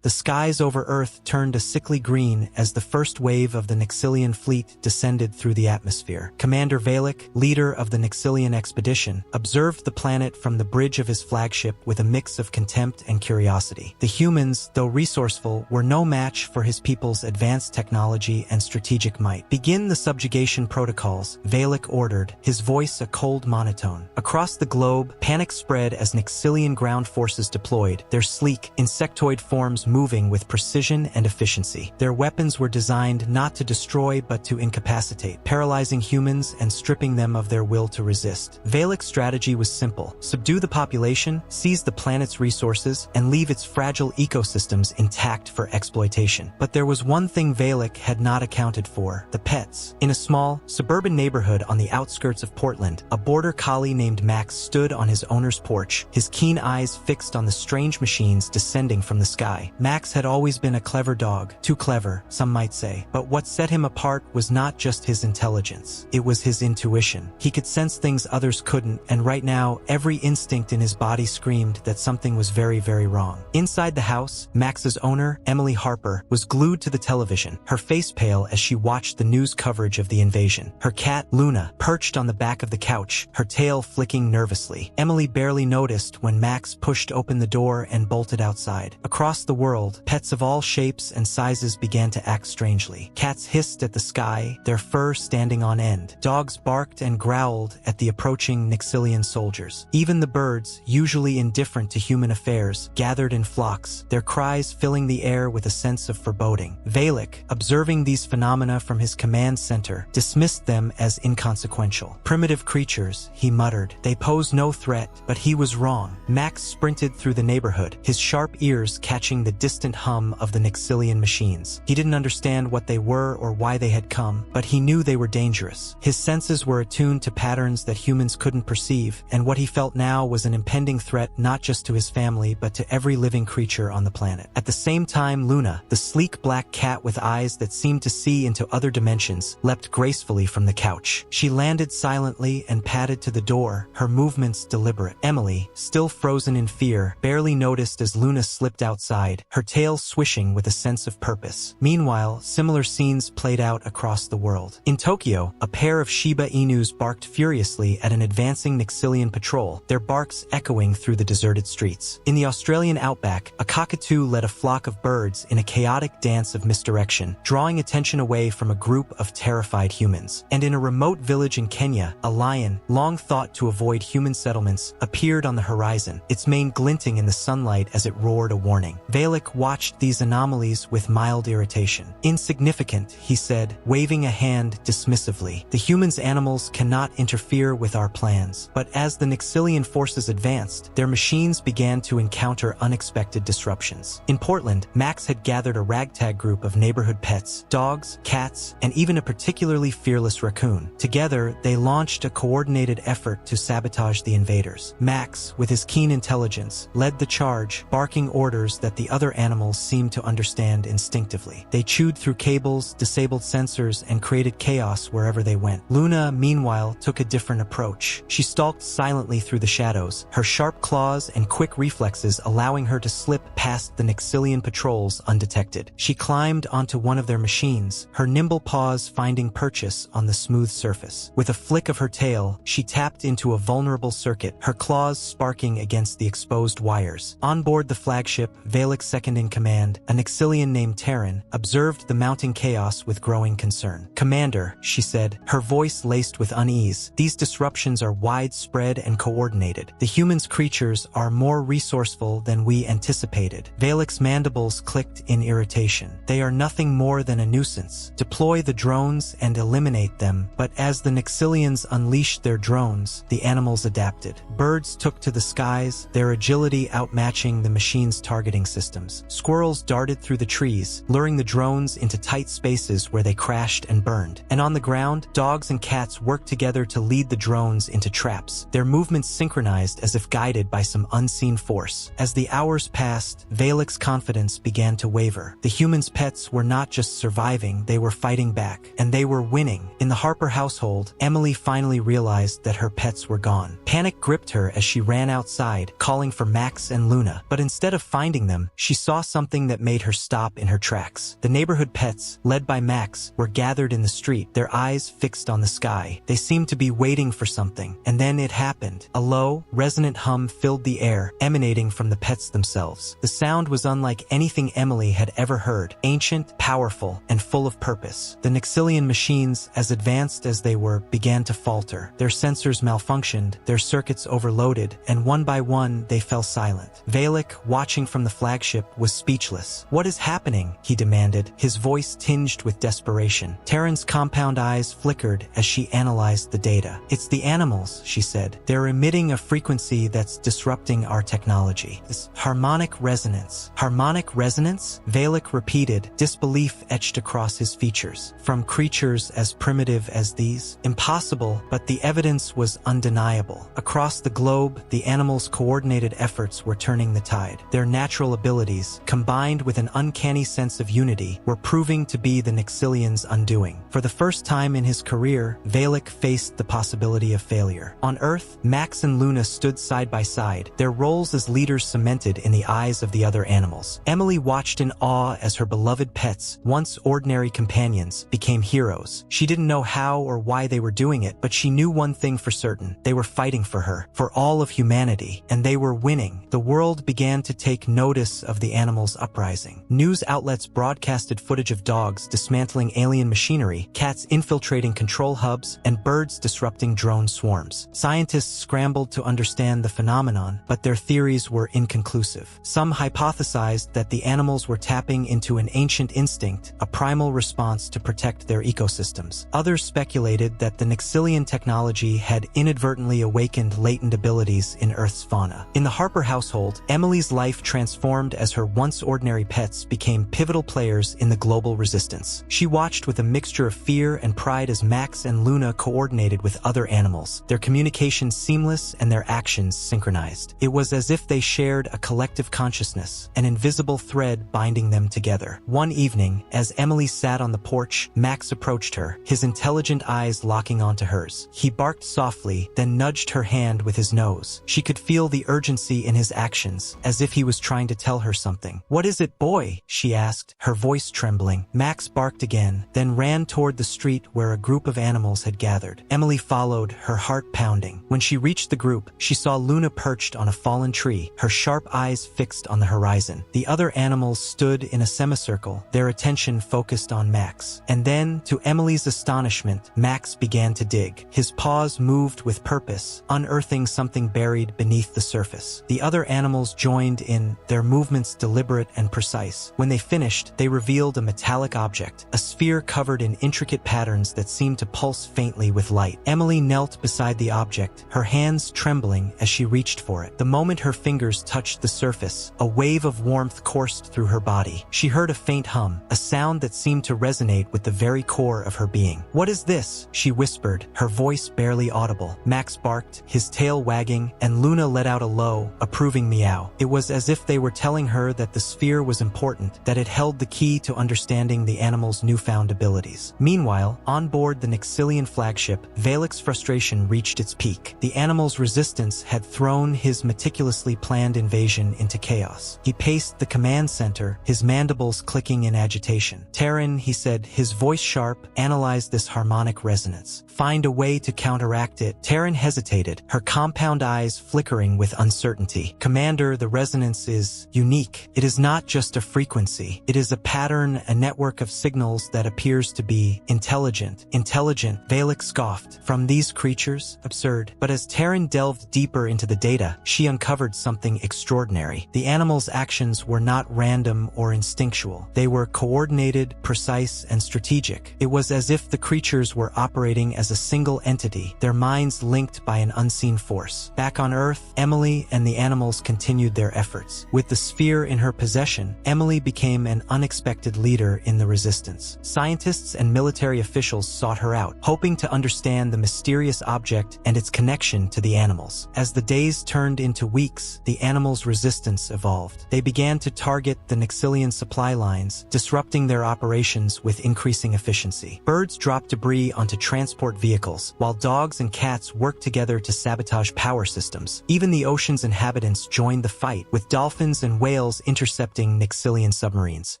The skies over Earth turned a sickly green as the first wave of the Nixilian fleet descended through the atmosphere. Commander Valek, leader of the Nixilian expedition, observed the planet from the bridge of his flagship with a mix of contempt and curiosity. The humans, though resourceful, were no match for his people's advanced technology and strategic might. "Begin the subjugation protocols," Valek ordered, his voice a cold monotone. Across the globe, panic spread as Nixilian ground forces deployed, their sleek, insectoid forms moving with precision and efficiency. Their weapons were designed not to destroy but to incapacitate, paralyzing humans and stripping them of their will to resist. Valek's strategy was simple: subdue the population, seize the planet's resources, and leave its fragile ecosystems intact for exploitation. But there was one thing Valek had not accounted for: the pets. In a small, suburban neighborhood on the outskirts of Portland, a border collie named Max stood on his owner's porch, his keen eyes fixed on the strange machines descending from the sky. Max had always been a clever dog, too clever, some might say. But what set him apart was not just his intelligence. It was his intuition. He could sense things others couldn't, and right now, every instinct in his body screamed that something was very, very wrong. Inside the house, Max's owner, Emily Harper, was glued to the television, her face pale as she watched the news coverage of the invasion. Her cat, Luna, perched on the back of the couch, her tail flicking nervously. Emily barely noticed when Max pushed open the door and bolted outside. Across the world, pets of all shapes and sizes began to act strangely. Cats hissed at the sky, their fur standing on end. Dogs barked and growled at the approaching Nixilian soldiers. Even the birds, usually indifferent to human affairs, gathered in flocks, their cries filling the air with a sense of foreboding. Valek, observing these phenomena from his command center, dismissed them as inconsequential. "Primitive creatures," he muttered. "They pose no threat," but he was wrong. Max sprinted through the neighborhood, his sharp ears catching the distant hum of the Nixilian machines. He didn't understand what they were or why they had come, but he knew they were dangerous. His senses were attuned to patterns that humans couldn't perceive, and what he felt now was an impending threat not just to his family but to every living creature on the planet. At the same time, Luna, the sleek black cat with eyes that seemed to see into other dimensions, leapt gracefully from the couch. She landed silently and padded to the door, her movements deliberate. Emily, still frozen in fear, barely noticed as Luna slipped outside, her tail swishing with a sense of purpose. Meanwhile, similar scenes played out across the world. In Tokyo, a pair of Shiba Inus barked furiously at an advancing Nixilian patrol, their barks echoing through the deserted streets. In the Australian outback, a cockatoo led a flock of birds in a chaotic dance of misdirection, drawing attention away from a group of terrified humans. And in a remote village in Kenya, a lion, long thought to avoid human settlements, appeared on the horizon, its mane glinting in the sunlight as it roared a warning. Valek watched these anomalies with mild irritation. "Insignificant," he said, waving a hand dismissively. "The humans' animals cannot interfere with our plans." But as the Nixilian forces advanced, their machines began to encounter unexpected disruptions. In Portland, Max had gathered a ragtag group of neighborhood pets, dogs, cats, and even a particularly fearless raccoon. Together, they launched a coordinated effort to sabotage the invaders. Max, with his keen intelligence, led the charge, barking orders that the other animals seemed to understand instinctively. They chewed through cables, disabled sensors, and created chaos wherever they went. Luna, meanwhile, took a different approach. She stalked silently through the shadows, her sharp claws and quick reflexes allowing her to slip past the Nixilian patrols undetected. She climbed onto one of their machines, her nimble paws finding purchase on the smooth surface. With a flick of her tail, she tapped into a vulnerable circuit, her claws sparking against the exposed wires. On board the flagship, Valek's second-in-command, a Nixilian named Terran, observed the mounting chaos with growing concern. "Commander," she said, her voice laced with unease, "these disruptions are widespread and coordinated. The humans' creatures are more resourceful than we anticipated." Valek's mandibles clicked in irritation. "They are nothing more than a nuisance. Deploy the drones and eliminate them." But as the Nixilians unleashed their drones, the animals adapted. Birds took to the skies, their agility outmatching the machine's targeting systems. Squirrels darted through the trees, luring the drones into tight spaces where they crashed and burned. And on the ground, dogs and cats worked together to lead the drones into traps, their movements synchronized as if guided by some unseen force. As the hours passed, Valek's confidence began to waver. The humans' pets were not just surviving, they were fighting back, and they were winning. In the Harper household, Emily finally realized that her pets were gone. Panic gripped her as she ran outside, calling for Max and Luna. But instead of finding them, she saw something that made her stop in her tracks. The neighborhood pets, led by Max, were gathered in the street, their eyes fixed on the sky. They seemed to be waiting for something. And then it happened. A low, resonant hum filled the air, emanating from the pets themselves. The sound was unlike anything Emily had ever heard, ancient, powerful, and full of purpose. The Nixilian machines, as advanced as they were, began to falter. Their sensors malfunctioned, their circuits overloaded, and one by one they fell silent. Valek, watching from the flagship, was speechless. "What is happening?" he demanded, his voice tinged with desperation. Taryn's compound eyes flickered as she analyzed the data. "It's the animals," she said. "They're emitting a frequency that's disrupting our technology. This harmonic resonance." "Harmonic resonance?" Valek repeated, disbelief etched across his features. "From creatures as primitive as these? Impossible," but the evidence was undeniable. Across the globe, the animals' coordinated efforts were turning the tide. Their natural abilities, combined with an uncanny sense of unity, were proving to be the Nixilians' undoing. For the first time in his career, Valek faced the possibility of failure. On Earth, Max and Luna stood side by side, their roles as leaders cemented in the eyes of the other animals. Emily watched in awe as her beloved pets, once ordinary companions, became heroes. She didn't know how or why they were doing it, but she knew one thing for certain. They were fighting for her, for all of humanity, and they were winning. The world began to take notice of the animals' uprising. News outlets broadcasted footage of dogs dismantling alien machinery, cats infiltrating control hubs, and birds disrupting drone swarms. Scientists scrambled to understand the phenomenon, but their theories were inconclusive. Some hypothesized that the animals were tapping into an ancient instinct, a primal response to protect their ecosystems. Others speculated that the Nixilian technology had inadvertently awakened latent abilities in Earth's fauna. In the Harper household, Emily's life transformed as her once ordinary pets became pivotal players in the global resistance. She watched with a mixture of fear and pride as Max and Luna coordinated with other animals, their communication seamless and their actions synchronized. It was as if they shared a collective consciousness, an invisible thread binding them together. One evening, as Emily sat on the porch, Max approached her, his intelligent eyes locking onto hers. He barked softly, then nudged her hand with his nose. She could feel the urgency in his actions, as if he was trying to tell her something. "What is it, boy?" she asked, her voice trembling. Max barked again, then ran toward the street where a group of animals had gathered. Emily followed, her heart pounding. When she reached the group, she saw Luna perched on a fallen tree, her sharp eyes fixed on the horizon. The other animals stood in a semicircle, their attention focused on Max. And then, to Emily's astonishment, Max began to dig. His paws moved with purpose, unearthing something buried beneath the surface. The other animals joined in, their movements deliberate and precise. When they finished, they revealed a metallic object, a sphere covered in intricate patterns that seemed to pulse faintly with light. Emily knelt beside the object, her hands trembling as she reached for it. The moment her fingers touched the surface, a wave of warmth coursed through her body. She heard a faint hum, a sound that seemed to resonate with the very core of her being. "What is this?" she whispered, her voice barely audible. Max barked, his tail wagging, and Luna let out a low, approving meow. It was as if they were telling her that the sphere was important, that it held the key to understanding the animal's newfound abilities. Meanwhile, on board the Nixilian flagship, Valek's frustration reached its peak. The animal's resistance had thrown his meticulously planned invasion into chaos. He paced the command center, his mandibles clicking in agitation. "Taryn," he said, his voice sharp, "analyze this harmonic resonance. Find a way to counteract it." Taryn hesitated, her compound eyes flickering with uncertainty. "Commander, the resonance is unique. It is not just a frequency. It is a pattern, a network of signals that appears to be intelligent." "Intelligent," Valek scoffed. "From these creatures? Absurd." But as Taryn delved deeper into the data, she uncovered something extraordinary. The animals' actions were not random or instinctual. They were coordinated, precise, and strategic. It was as if the creatures were operating as a single entity, their minds linked by an unseen force. Back on Earth, Emily and the animals continued their efforts. With the sphere in her possession, Emily became an unexpected leader in the resistance. Scientists and military officials sought her out, hoping to understand the mysterious object and its connection to the animals. As the days turned into weeks, the animals' resistance evolved. They began to target the Nixilian supply lines, disrupting their operations with increasing efficiency. Birds dropped debris onto transport vehicles, while dogs and cats worked together to sabotage power systems. Even the ocean's inhabitants joined the fight, with dolphins and whales whales intercepting Nixilian submarines.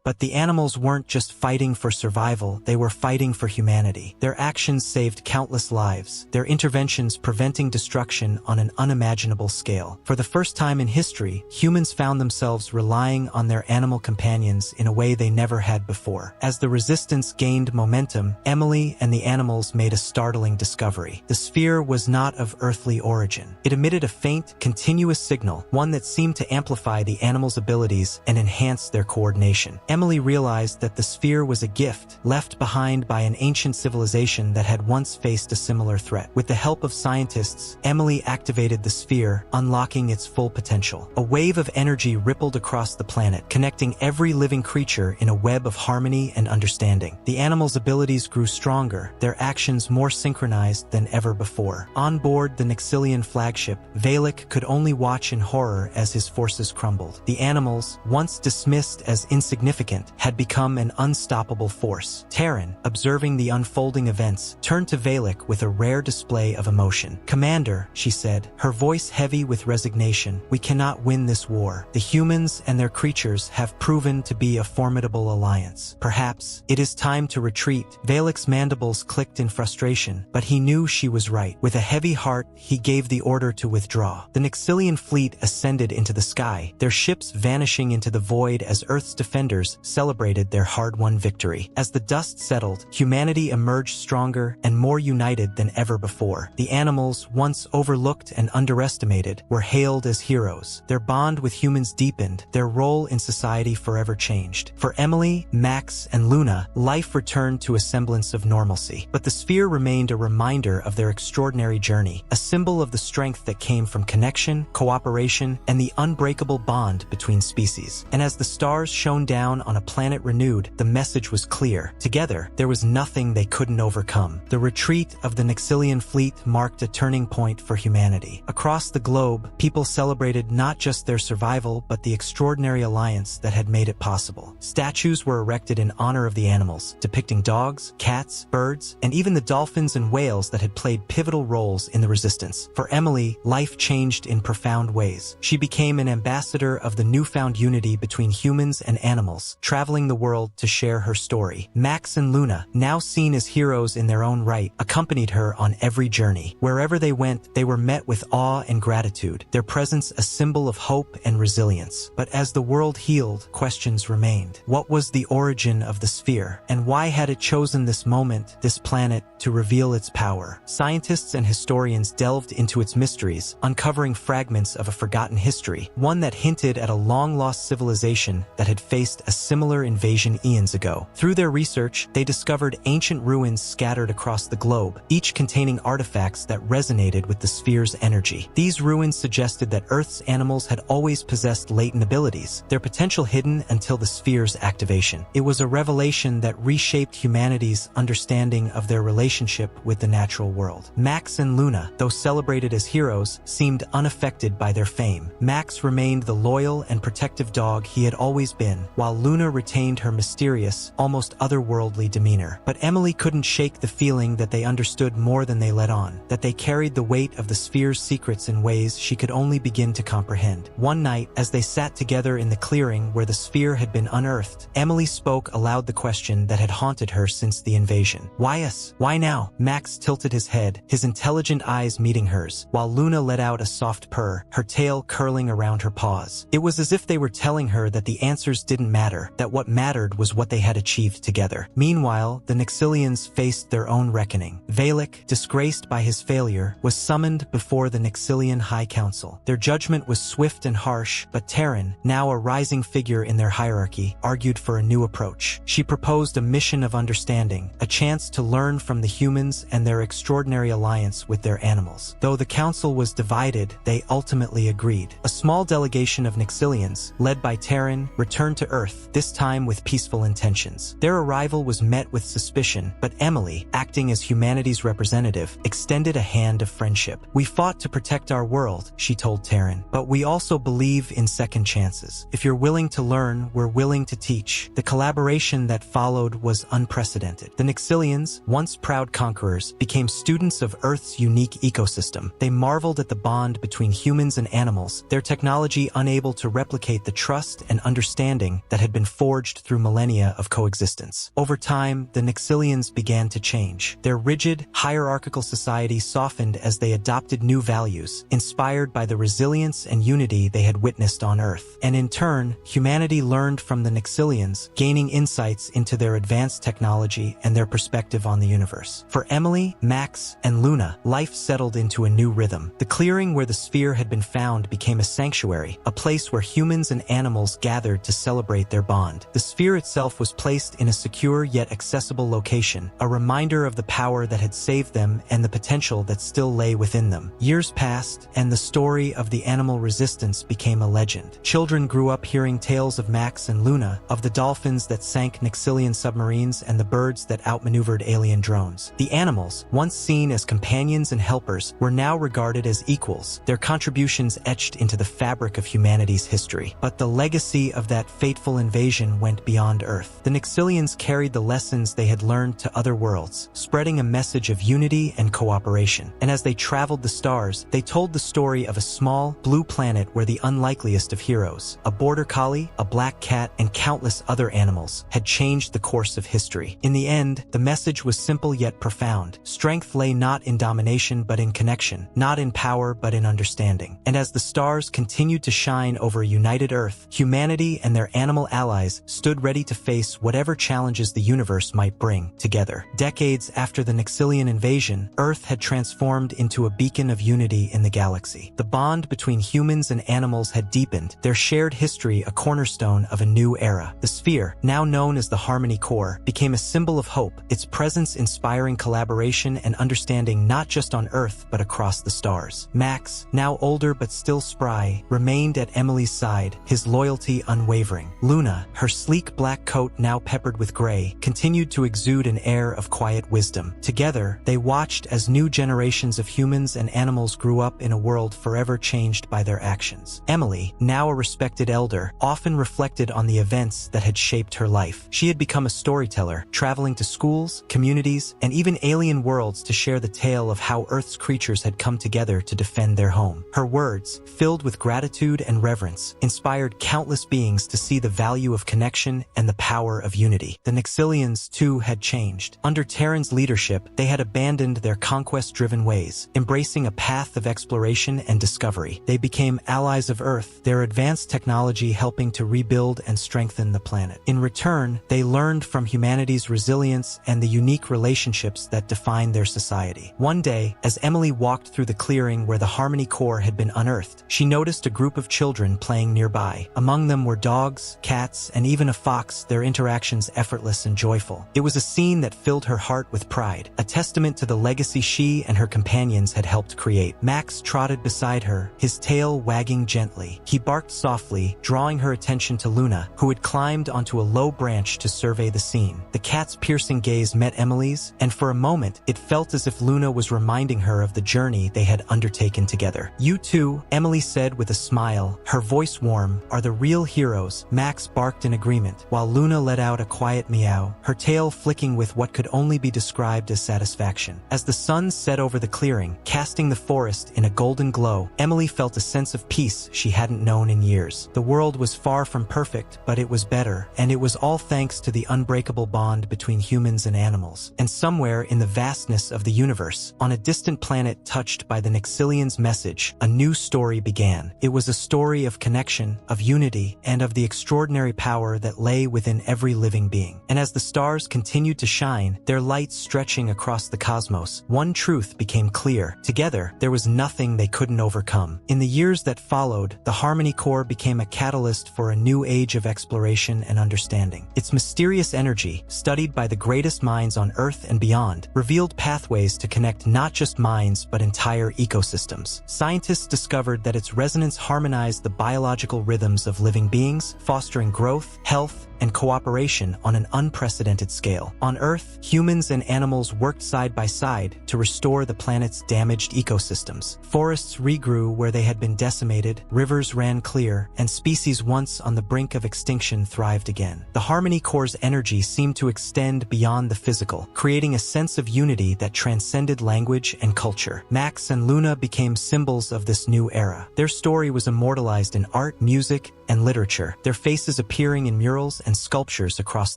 But the animals weren't just fighting for survival, they were fighting for humanity. Their actions saved countless lives, their interventions preventing destruction on an unimaginable scale. For the first time in history, humans found themselves relying on their animal companions in a way they never had before. As the resistance gained momentum, Emily and the animals made a startling discovery. The sphere was not of earthly origin. It emitted a faint, continuous signal, one that seemed to amplify the animals' abilities and enhance their coordination. Emily realized that the sphere was a gift left behind by an ancient civilization that had once faced a similar threat. With the help of scientists, Emily activated the sphere, unlocking its full potential. A wave of energy rippled across the planet, connecting every living creature in a web of harmony and understanding. The animals' abilities grew stronger, their actions more synchronized than ever before. On board the Nixilian flagship, Valek could only watch in horror as his forces crumbled. The animals, once dismissed as insignificant, had become an unstoppable force. Terran, observing the unfolding events, turned to Valek with a rare display of emotion. "Commander," she said, her voice heavy with resignation, "we cannot win this war. The humans and their creatures have proven to be a formidable alliance. Perhaps it is time to retreat." Valek's mandibles clicked in frustration, but he knew she was right. With a heavy heart, he gave the order to withdraw. The Nixilian fleet ascended into the sky, their ships vanishing into the void as Earth's defenders celebrated their hard-won victory. As the dust settled, humanity emerged stronger and more united than ever before. The animals, once overlooked and underestimated, were hailed as heroes. Their bond with humans deepened, their role in society forever changed. For Emily, Max, and Luna, life returned to a semblance of normalcy. But the sphere remained a reminder of their extraordinary journey, a symbol of the strength that came from connection, cooperation, and the unbreakable bond between species. And as the stars shone down on a planet renewed, the message was clear. Together, there was nothing they couldn't overcome. The retreat of the Nixilian fleet marked a turning point for humanity. Across the globe, people celebrated not just their survival, but the extraordinary alliance that had made it possible. Statues were erected in honor of the animals, depicting dogs, cats, birds, and even the dolphins and whales that had played pivotal roles in the resistance. For Emily, life changed in profound ways. She became an ambassador of the newfound unity between humans and animals, traveling the world to share her story. Max and Luna, now seen as heroes in their own right, accompanied her on every journey. Wherever they went, they were met with awe and gratitude, their presence a symbol of hope and resilience. But as the world healed, questions remained. What was the origin of the sphere? And why had it chosen this moment, this planet, to reveal its power? Scientists and historians delved into its mysteries, uncovering fragments of a forgotten history, one that hinted at a long-lost civilization that had faced a similar invasion eons ago. Through their research, they discovered ancient ruins scattered across the globe, each containing artifacts that resonated with the sphere's energy. These ruins suggested that Earth's animals had always possessed latent abilities, their potential hidden until the sphere's activation. It was a revelation that reshaped humanity's understanding of their relationship with the natural world. Max and Luna, though celebrated as heroes, seemed unaffected by their fame. Max remained the loyal and protective dog he had always been, while Luna retained her mysterious, almost otherworldly demeanor. But Emily couldn't shake the feeling that they understood more than they let on, that they carried the weight of the sphere's secrets in ways she could only begin to comprehend. One night, as they sat together in the clearing where the sphere had been unearthed, Emily spoke aloud the question that had haunted her since the invasion. "Why us? Why now?" Max tilted his head, his intelligent eyes meeting hers, while Luna let out a soft purr, her tail curling around her paws. It was as if they were telling her that the answers didn't matter, that what mattered was what they had achieved together. Meanwhile, the Nixilians faced their own reckoning. Valek, disgraced by his failure, was summoned before the Nixilian High Council. Their judgment was swift and harsh, but Terran, now a rising figure in their hierarchy, argued for a new approach. She proposed a mission of understanding, a chance to learn from the humans and their extraordinary alliance with their animals. Though the council was divided, they ultimately agreed. A small delegation of Nixilians, led by Terran, returned to Earth, this time with peaceful intentions. Their arrival was met with suspicion, but Emily, acting as humanity's representative, extended a hand of friendship. "We fought to protect our world," she told Terran, "but we also believe in second chances. If you're willing to learn, we're willing to teach." The collaboration that followed was unprecedented. The Nixilians, once proud conquerors, became students of Earth's unique ecosystem. They marveled at the bond between humans and animals, their technology unable to replicate replicate the trust and understanding that had been forged through millennia of coexistence. Over time, the Nixilians began to change. Their rigid, hierarchical society softened as they adopted new values, inspired by the resilience and unity they had witnessed on Earth. And in turn, humanity learned from the Nixilians, gaining insights into their advanced technology and their perspective on the universe. For Emily, Max, and Luna, life settled into a new rhythm. The clearing where the sphere had been found became a sanctuary, a place where humans and animals gathered to celebrate their bond. The sphere itself was placed in a secure yet accessible location, a reminder of the power that had saved them and the potential that still lay within them. Years passed, and the story of the animal resistance became a legend. Children grew up hearing tales of Max and Luna, of the dolphins that sank Nixilian submarines and the birds that outmaneuvered alien drones. The animals, once seen as companions and helpers, were now regarded as equals, their contributions etched into the fabric of humanity's history. But the legacy of that fateful invasion went beyond Earth. The Nixilians carried the lessons they had learned to other worlds, spreading a message of unity and cooperation. And as they traveled the stars, they told the story of a small, blue planet where the unlikeliest of heroes, a border collie, a black cat, and countless other animals, had changed the course of history. In the end, the message was simple yet profound. Strength lay not in domination but in connection, not in power but in understanding. And as the stars continued to shine over a united Earth, humanity and their animal allies stood ready to face whatever challenges the universe might bring together. Decades after the Nixilian invasion, Earth had transformed into a beacon of unity in the galaxy. The bond between humans and animals had deepened, their shared history a cornerstone of a new era. The sphere, now known as the Harmony Core, became a symbol of hope, its presence inspiring collaboration and understanding not just on Earth but across the stars. Max, now older but still spry, remained at Emily's side, his loyalty unwavering. Luna, her sleek black coat now peppered with gray, continued to exude an air of quiet wisdom. Together, they watched as new generations of humans and animals grew up in a world forever changed by their actions. Emily, now a respected elder, often reflected on the events that had shaped her life. She had become a storyteller, traveling to schools, communities, and even alien worlds to share the tale of how Earth's creatures had come together to defend their home. Her words, filled with gratitude and reverence, inspired countless beings to see the value of connection and the power of unity. The Nixilians, too, had changed. Under Terran's leadership, they had abandoned their conquest-driven ways, embracing a path of exploration and discovery. They became allies of Earth, their advanced technology helping to rebuild and strengthen the planet. In return, they learned from humanity's resilience and the unique relationships that define their society. One day, as Emily walked through the clearing where the Harmony Core had been unearthed, she noticed a group of children playing nearby. Among them were dogs, cats, and even a fox, their interactions effortless and joyful. It was a scene that filled her heart with pride, a testament to the legacy she and her companions had helped create. Max trotted beside her, his tail wagging gently. He barked softly, drawing her attention to Luna, who had climbed onto a low branch to survey the scene. The cat's piercing gaze met Emily's, and for a moment, it felt as if Luna was reminding her of the journey they had undertaken together. "You two," Emily said with a smile, her voice warm, "are the real heroes." Max barked in agreement, while Luna let out a quiet meow, her tail flicking with what could only be described as satisfaction. As the sun set over the clearing, casting the forest in a golden glow, Emily felt a sense of peace she hadn't known in years. The world was far from perfect, but it was better, and it was all thanks to the unbreakable bond between humans and animals. And somewhere in the vastness of the universe, on a distant planet touched by the Nixilians' message, a new story began. It was a story of connection, of unity, and of the extraordinary power that lay within every living being. And as the stars continued to shine, their lights stretching across the cosmos, one truth became clear. Together, there was nothing they couldn't overcome. In the years that followed, the Harmony Core became a catalyst for a new age of exploration and understanding. Its mysterious energy, studied by the greatest minds on Earth and beyond, revealed pathways to connect not just minds but entire ecosystems. Scientists discovered that its resonance harmonized the biological rhythms of living beings, fostering growth, health, and cooperation on an unprecedented scale. On Earth, humans and animals worked side by side to restore the planet's damaged ecosystems. Forests regrew where they had been decimated, rivers ran clear, and species once on the brink of extinction thrived again. The Harmony Core's energy seemed to extend beyond the physical, creating a sense of unity that transcended language and culture. Max and Luna became symbols of this new era. Their story was immortalized in art, music, and literature, their faces appearing in murals and sculptures across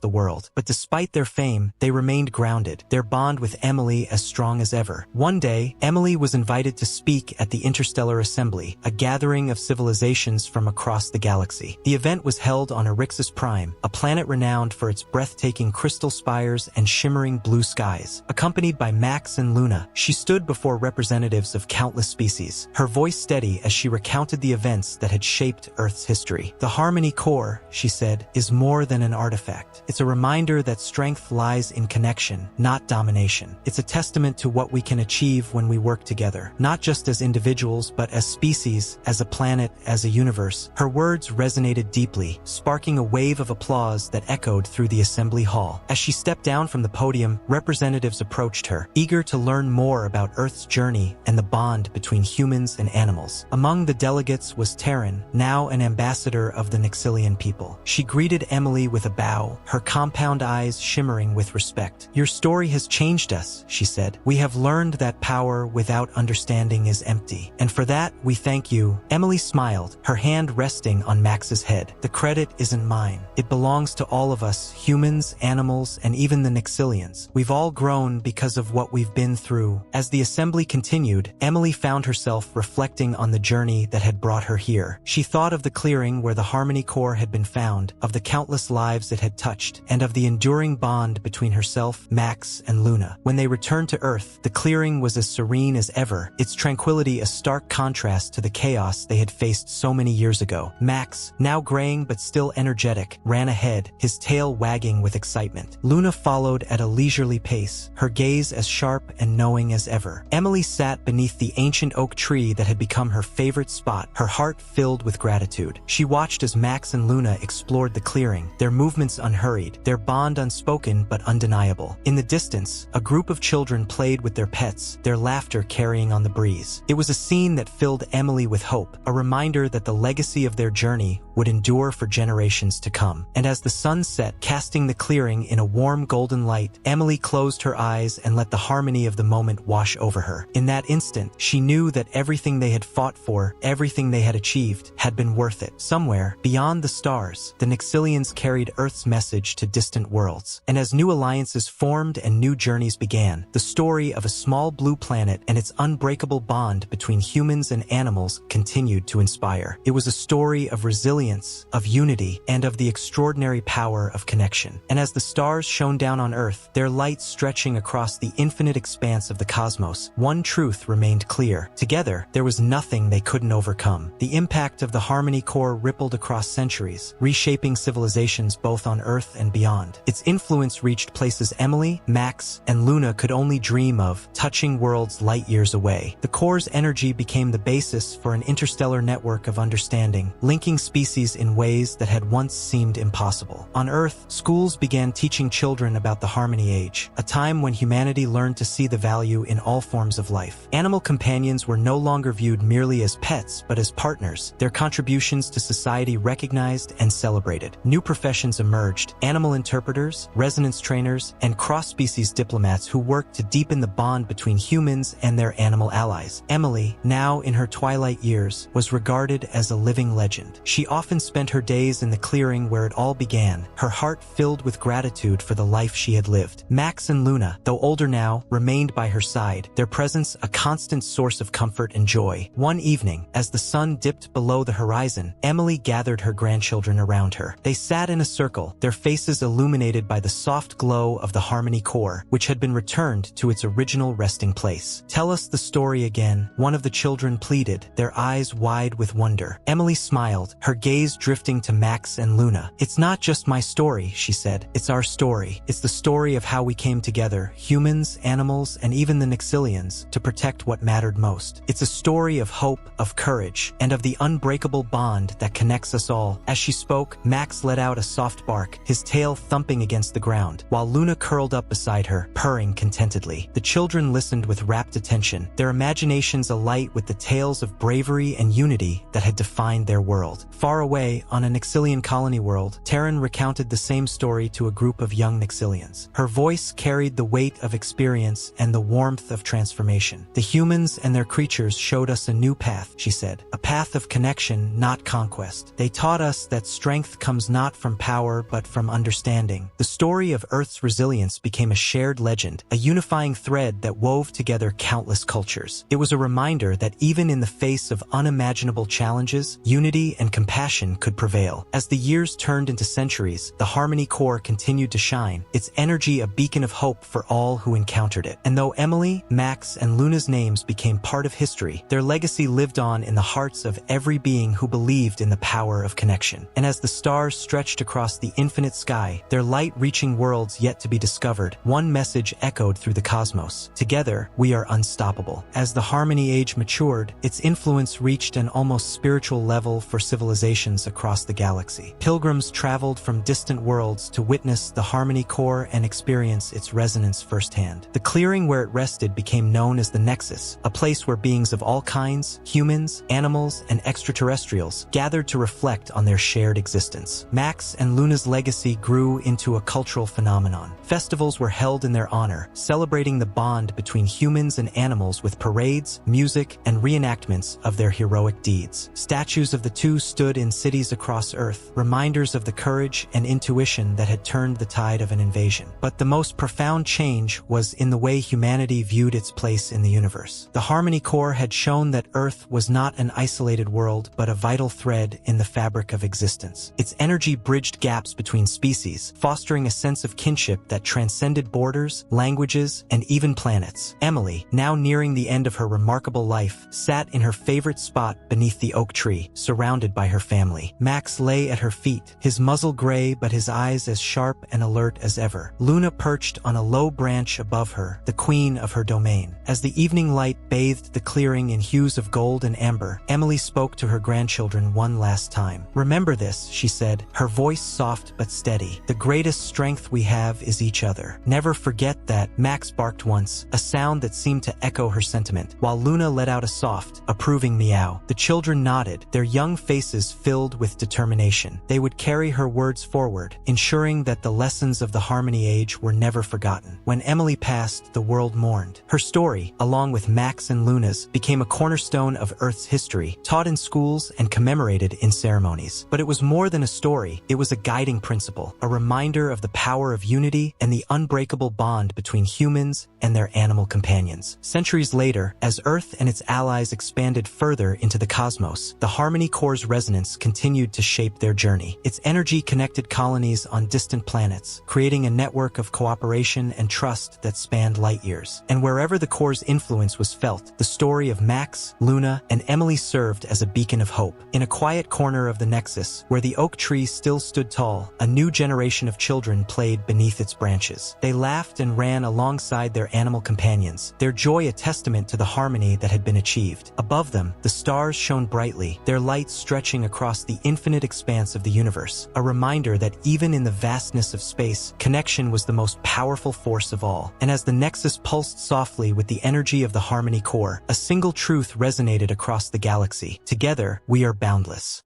the world. But despite their fame, they remained grounded, their bond with Emily as strong as ever. One day, Emily was invited to speak at the Interstellar Assembly, a gathering of civilizations from across the galaxy. The event was held on Erixus Prime, a planet renowned for its breathtaking crystal spires and shimmering blue skies. Accompanied by Max and Luna, she stood before representatives of countless species, her voice steady as she recounted the events that had shaped Earth's history. The Harmony Core, she said, is more than an artifact. It's a reminder that strength lies in connection, not domination. It's a testament to what we can achieve when we work together, not just as individuals, but as species, as a planet, as a universe. Her words resonated deeply, sparking a wave of applause that echoed through the assembly hall. As she stepped down from the podium, representatives approached her, eager to learn more about Earth's journey and the bond between humans and animals. Among the delegates was Terran, now an ambassador of the Nixilian people. She greeted Emily with a bow, her compound eyes shimmering with respect. "Your story has changed us," she said. "We have learned that power without understanding is empty. And for that, we thank you." Emily smiled, her hand resting on Max's head. "The credit isn't mine. It belongs to all of us, humans, animals, and even the Nixilians. We've all grown because of what we've been through." As the assembly continued, Emily found herself reflecting on the journey that had brought her here. She thought of the clearing where the Harmony Core had been found, of the countless lives it had touched, and of the enduring bond between herself, Max, and Luna. When they returned to Earth, the clearing was as serene as ever, its tranquility a stark contrast to the chaos they had faced so many years ago. Max, now graying but still energetic, ran ahead, his tail wagging with excitement. Luna followed at a leisurely pace, her gaze as sharp and knowing as ever. Emily sat beneath the ancient oak tree that had become her favorite spot, her heart filled with gratitude. She watched as Max and Luna explored the clearing, their movements unhurried, their bond unspoken but undeniable. In the distance, a group of children played with their pets, their laughter carrying on the breeze. It was a scene that filled Emily with hope, a reminder that the legacy of their journey would endure for generations to come. And as the sun set, casting the clearing in a warm golden light, Emily closed her eyes and let the harmony of the moment wash over her. In that instant, she knew that everything they had fought for, everything they had achieved, had been worth it. Somewhere, beyond the stars, the Nixilians carried Earth's message to distant worlds. And as new alliances formed and new journeys began, the story of a small blue planet and its unbreakable bond between humans and animals continued to inspire. It was a story of resilience, of unity, and of the extraordinary power of connection. And as the stars shone down on Earth, their light stretching across the infinite expanse of the cosmos, one truth remained clear. Together, there was nothing they couldn't overcome. The impact of the Harmony Core rippled across centuries, reshaping civilizations both on Earth and beyond. Its influence reached places Emily, Max, and Luna could only dream of, touching worlds light years away. The core's energy became the basis for an interstellar network of understanding, linking species in ways that had once seemed impossible. On Earth, schools began teaching children about the Harmony Age, a time when humanity learned to see the value in all forms of life. Animal companions were no longer viewed merely as pets, but as partners, their contributions to society recognized and celebrated. New professions emerged: animal interpreters, resonance trainers, and cross-species diplomats who worked to deepen the bond between humans and their animal allies. Emily, now in her twilight years, was regarded as a living legend. She often spent her days in the clearing where it all began, her heart filled with gratitude for the life she had lived. Max and Luna, though older now, remained by her side, their presence a constant source of comfort and joy. One evening, as the sun dipped below the horizon, Emily gathered her grandchildren around her. They sat in a circle, their faces illuminated by the soft glow of the Harmony Core, which had been returned to its original resting place. "Tell us the story again," one of the children pleaded, their eyes wide with wonder. Emily smiled, her gaze drifting to Max and Luna. "It's not just my story," she said. "It's our story. It's the story of how we came together, humans, animals, and even the Nixilians, to protect what mattered most. It's a story of hope, of courage, and of the unbreakable bond that connects us all." As she spoke, Max let out a soft bark, his tail thumping against the ground, while Luna curled up beside her, purring contentedly. The children listened with rapt attention, their imaginations alight with the tales of bravery and unity that had defined their world. Far away, on a Nixilian colony world, Terran recounted the same story to a group of young Nixilians. Her voice carried the weight of experience and the warmth of transformation. The humans and their creatures showed us a new path, she said. A path of connection, not conquest. They taught us that strength comes not from power but from understanding. The story of Earth's resilience became a shared legend, a unifying thread that wove together countless cultures. It was a reminder that even in the face of unimaginable challenges, unity and compassion could prevail. As the years turned into centuries, the Harmony Core continued to shine, its energy a beacon of hope for all who encountered it. And though Emily, Max, and Luna's names became part of history, their legacy lived on in the hearts of every being who believed in the power of connection. And as the stars stretched across the infinite sky, their light reaching worlds yet to be discovered, one message echoed through the cosmos: together, we are unstoppable. As the Harmony Age matured, its influence reached an almost spiritual level for civilizations across the galaxy. Pilgrims traveled from distant worlds to witness the Harmony Core and experience its resonance firsthand. The clearing where it rested became known as the Nexus, a place where beings of all kinds, humans, animals, and extraterrestrials, gathered to reflect on their shared existence. Max and Luna's legacy grew into a cultural phenomenon. Festivals were held in their honor, celebrating the bond between humans and animals with parades, music, and reenactments of their heroic deeds. Statues of the two stood in cities across Earth, reminders of the courage and intuition that had turned the tide of an invasion. But the most profound change was in the way humanity viewed its place in the universe. The Harmony Core had shown that Earth was not an isolated world, but a vital thread in the fabric of existence. Its energy bridged gaps between species, fostering a sense of kinship that transcended borders, languages, and even planets. Emily, now nearing the end of her remarkable life, sat in her favorite spot beneath the oak tree, surrounded by her family. Max lay at her feet, his muzzle gray but his eyes as sharp and alert as ever. Luna perched on a low branch above her, the queen of her domain. As the evening light bathed the clearing in hues of gold and amber, Emily spoke to her grandchildren one last time. "Remember this," she said, her voice soft but steady. "The greatest strength we have is each other. Never forget that." Max barked once, a sound that seemed to echo her sentiment, while Luna let out a soft, approving meow. The children nodded, their young faces filled with determination. They would carry her words forward, ensuring that the lessons of the Harmony Age were never forgotten. When Emily passed, the world mourned. Her story, along with Max and Luna's, became a cornerstone of Earth's history, taught in schools and commemorated in ceremonies. But it was more than a story, it was a guiding principle, a reminder of the power of unity and the unbreakable bond between humans and their animal companions. Centuries later, as Earth and its allies expanded further into the cosmos, the Harmony Core's resonance continued to shape their journey. Its energy connected colonies on distant planets, creating a network of cooperation and trust that spanned light years. And wherever the core's influence was felt, the story of Max, Luna, and Emily served as a beacon of hope. In a quiet corner of the Nexus, where the oak tree still stood tall, a new generation of children played beneath its branches. They laughed and ran alongside their animal companions, their joy a testament to the harmony that had been achieved. Above them, the stars shone brightly, their light stretching across the infinite expanse of the universe, a reminder that even in the vastness of space, connection was the most powerful force of all. And as the Nexus pulsed softly with the energy of the Harmony Core, a single truth resonated across the galaxy: together, we are boundless.